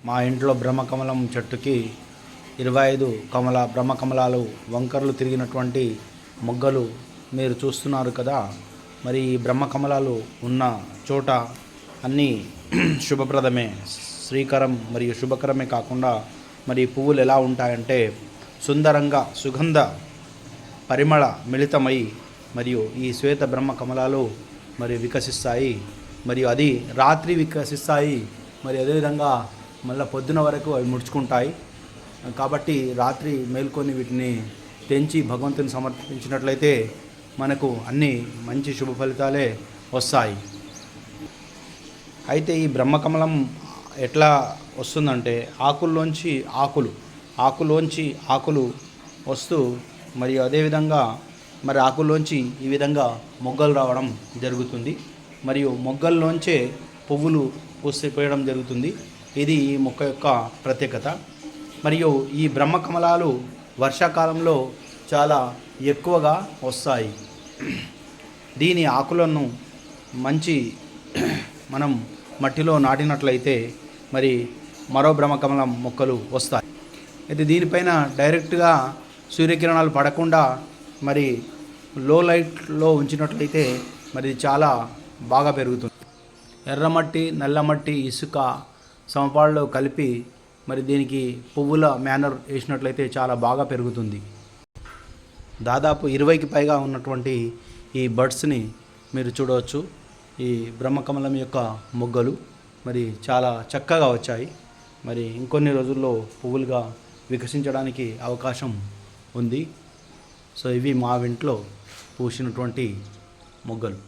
మా ఇంట్లో బ్రహ్మకమలం చెట్టుకి 25 బ్రహ్మకమలాలు వంకర్లు తిరిగినటువంటి మొగ్గలు మీరు చూస్తున్నారు కదా. మరి ఈ బ్రహ్మకమలాలు ఉన్న చోట అన్నీ శుభప్రదమే, శ్రీకరం మరియు శుభకరమే కాకుండా మరి పువ్వులు ఎలా ఉంటాయంటే సుందరంగా సుగంధ పరిమళ మిళితమై మరియు ఈ శ్వేత బ్రహ్మకమలాలు మరి వికసిస్తాయి. మరియు అది రాత్రి వికసిస్తాయి, మరి అదేవిధంగా మళ్ళీ పొద్దున వరకు అవి ముడుచుకుంటాయి. కాబట్టి రాత్రి మేల్కొని వీటిని తెంచి భగవంతుని సమర్పించినట్లయితే మనకు అన్ని మంచి శుభ ఫలితాలే వస్తాయి. అయితే ఈ బ్రహ్మకమలం ఎట్లా వస్తుందంటే ఆకుల్లోంచి ఆకులు వస్తూ మరియు అదేవిధంగా మరి ఆకుల్లోంచి ఈ విధంగా మొగ్గలు రావడం జరుగుతుంది. మరియు మొగ్గల్లోంచే పువ్వులు పూసిపోయడం జరుగుతుంది. ఇది ఈ మొక్క యొక్క ప్రత్యేకత. మరియు ఈ బ్రహ్మకమలాలు వర్షాకాలంలో చాలా ఎక్కువగా వస్తాయి. దీని ఆకులను మనం మట్టిలో నాటినట్లయితే మరి మరో బ్రహ్మకమలం మొక్కలు వస్తాయి. అయితే దీనిపైన డైరెక్ట్గా సూర్యకిరణాలు పడకుండా మరి లో లైట్లో ఉంచినట్లయితే మరి చాలా బాగా పెరుగుతుంది. ఎర్రమట్టి, నల్లమట్టి, ఇసుక సమపాళ్ళలో కలిపి మరి దీనికి పువ్వుల మేనర్ వేసినట్లయితే చాలా బాగా పెరుగుతుంది. దాదాపు 20కి పైగా ఉన్నటువంటి ఈ బడ్స్ని మీరు చూడవచ్చు. ఈ బ్రహ్మకమలం యొక్క మొగ్గలు మరి చాలా చక్కగా వచ్చాయి. మరి ఇంకొన్ని రోజుల్లో పువ్వులుగా వికసించడానికి అవకాశం ఉంది. సో ఇవి మా ఇంట్లో పూసినటువంటి మొగ్గలు.